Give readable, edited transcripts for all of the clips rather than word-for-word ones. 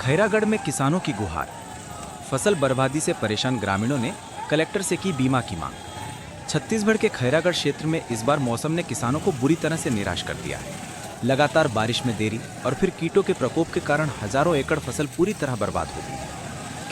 खैरागढ़ में किसानों की गुहार। फसल बर्बादी से परेशान ग्रामीणों ने कलेक्टर से की बीमा की मांग। छत्तीसगढ़ के खैरागढ़ क्षेत्र में इस बार मौसम ने किसानों को बुरी तरह से निराश कर दिया है। लगातार बारिश में देरी और फिर कीटों के प्रकोप के कारण हजारों एकड़ फसल पूरी तरह बर्बाद हो गई है।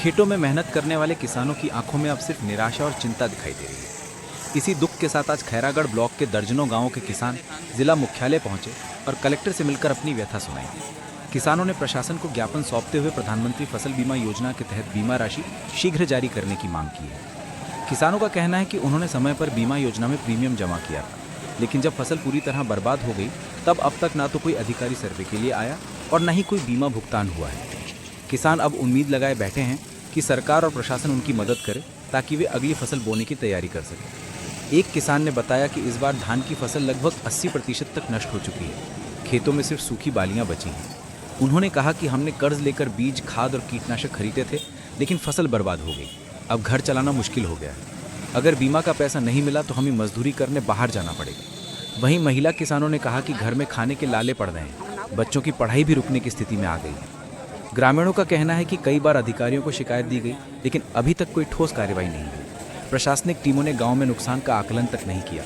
खेतों में मेहनत करने वाले किसानों की आंखों में अब सिर्फ निराशा और चिंता दिखाई दे रही है। इसी दुख के साथ आज खैरागढ़ ब्लॉक के दर्जनों गांवों के किसान जिला मुख्यालय पहुंचे और कलेक्टर से मिलकर अपनी व्यथा सुनाई। किसानों ने प्रशासन को ज्ञापन सौंपते हुए प्रधानमंत्री फसल बीमा योजना के तहत बीमा राशि शीघ्र जारी करने की मांग की है। किसानों का कहना है कि उन्होंने समय पर बीमा योजना में प्रीमियम जमा किया था, लेकिन जब फसल पूरी तरह बर्बाद हो गई तब अब तक ना तो कोई अधिकारी सर्वे के लिए आया और न ही कोई बीमा भुगतान हुआ है। किसान अब उम्मीद लगाए बैठे हैं कि सरकार और प्रशासन उनकी मदद करे ताकि वे अगली फसल बोने की तैयारी कर सकें। एक किसान ने बताया कि इस बार धान की फसल लगभग 80% तक नष्ट हो चुकी है। खेतों में सिर्फ सूखी बालियां बची हैं। उन्होंने कहा कि हमने कर्ज लेकर बीज, खाद और कीटनाशक खरीदे थे, लेकिन फसल बर्बाद हो गई। अब घर चलाना मुश्किल हो गया है। अगर बीमा का पैसा नहीं मिला तो हमें मजदूरी करने बाहर जाना पड़ेगा। वहीं महिला किसानों ने कहा कि घर में खाने के लाले पड़ रहे हैं, बच्चों की पढ़ाई भी रुकने की स्थिति में आ गई है। ग्रामीणों का कहना है कि कई बार अधिकारियों को शिकायत दी गई, लेकिन अभी तक कोई ठोस कार्रवाई नहीं हुई। प्रशासनिक टीमों ने गांव में नुकसान का आकलन तक नहीं किया।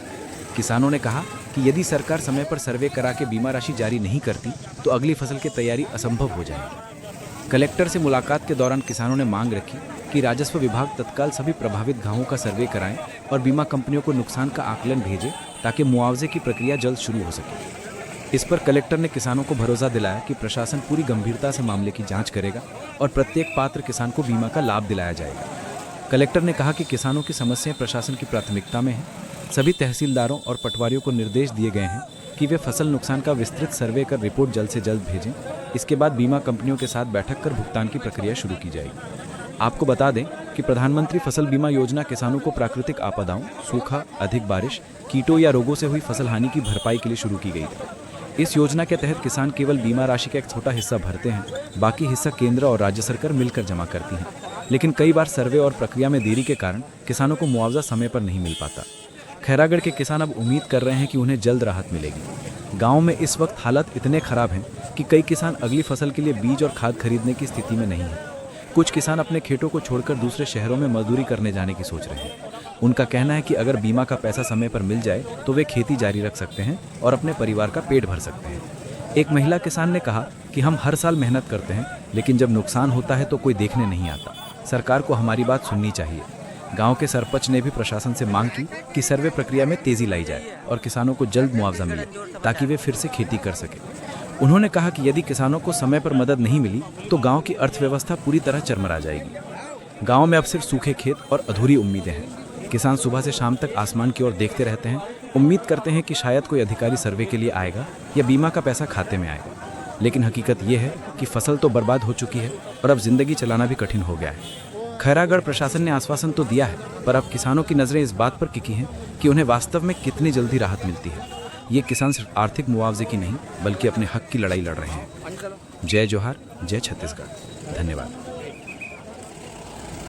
किसानों ने कहा कि यदि सरकार समय पर सर्वे करा के बीमा राशि जारी नहीं करती तो अगली फसल की तैयारी असंभव हो जाएगी। कलेक्टर से मुलाकात के दौरान किसानों ने मांग रखी कि राजस्व विभाग तत्काल सभी प्रभावित गांवों का सर्वे कराएं और बीमा कंपनियों को नुकसान का आकलन भेजे ताकि मुआवजे की प्रक्रिया जल्द शुरू हो सके। इस पर कलेक्टर ने किसानों को भरोसा दिलाया कि प्रशासन पूरी गंभीरता से मामले की जांच करेगा और प्रत्येक पात्र किसान को बीमा का लाभ दिलाया जाएगा। कलेक्टर ने कहा कि किसानों की समस्याएं प्रशासन की प्राथमिकता में हैं। सभी तहसीलदारों और पटवारियों को निर्देश दिए गए हैं कि वे फसल नुकसान का विस्तृत सर्वे कर रिपोर्ट जल्द से जल्द भेजें। इसके बाद बीमा कंपनियों के साथ बैठक कर भुगतान की प्रक्रिया शुरू की जाएगी। आपको बता दें कि प्रधानमंत्री फसल बीमा योजना किसानों को प्राकृतिक आपदाओं, सूखा, अधिक बारिश, कीटों या रोगों से हुई फसल हानि की भरपाई के लिए शुरू की गई थी। इस योजना के तहत किसान केवल बीमा राशि का एक छोटा हिस्सा भरते हैं, बाकी हिस्सा केंद्र और राज्य सरकार मिलकर जमा करती हैं। लेकिन कई बार सर्वे और प्रक्रिया में देरी के कारण किसानों को मुआवजा समय पर नहीं मिल पाता। खैरागढ़ के किसान अब उम्मीद कर रहे हैं कि उन्हें जल्द राहत मिलेगी। गांव में इस वक्त हालात इतने खराब हैं कि कई किसान अगली फसल के लिए बीज और खाद खरीदने की स्थिति में नहीं है। कुछ किसान अपने खेतों को छोड़कर दूसरे शहरों में मजदूरी करने जाने की सोच रहे हैं। उनका कहना है कि अगर बीमा का पैसा समय पर मिल जाए तो वे खेती जारी रख सकते हैं और अपने परिवार का पेट भर सकते हैं। एक महिला किसान ने कहा कि हम हर साल मेहनत करते हैं, लेकिन जब नुकसान होता है तो कोई देखने नहीं आता। सरकार को हमारी बात सुननी चाहिए। गांव के सरपंच ने भी प्रशासन से मांग की कि सर्वे प्रक्रिया में तेजी लाई जाए और किसानों को जल्द मुआवजा मिले ताकि वे फिर से खेती कर सके। उन्होंने कहा कि यदि किसानों को समय पर मदद नहीं मिली तो गांव की अर्थव्यवस्था पूरी तरह चरमरा जाएगी। गांव में अब सिर्फ सूखे खेत और अधूरी उम्मीदें हैं। किसान सुबह से शाम तक आसमान की ओर देखते रहते हैं, उम्मीद करते हैं कि शायद कोई अधिकारी सर्वे के लिए आएगा या बीमा का पैसा खाते में आएगा। लेकिन हकीकत ये है कि फसल तो बर्बाद हो चुकी है और अब जिंदगी चलाना भी कठिन हो गया है। खैरागढ़ प्रशासन ने आश्वासन तो दिया है, पर अब किसानों की नजरें इस बात पर टिकी हैं कि उन्हें वास्तव में कितनी जल्दी राहत मिलती है। ये किसान सिर्फ आर्थिक मुआवजे की नहीं बल्कि अपने हक की लड़ाई लड़ रहे हैं। जय जोहार, जय छत्तीसगढ़। धन्यवाद।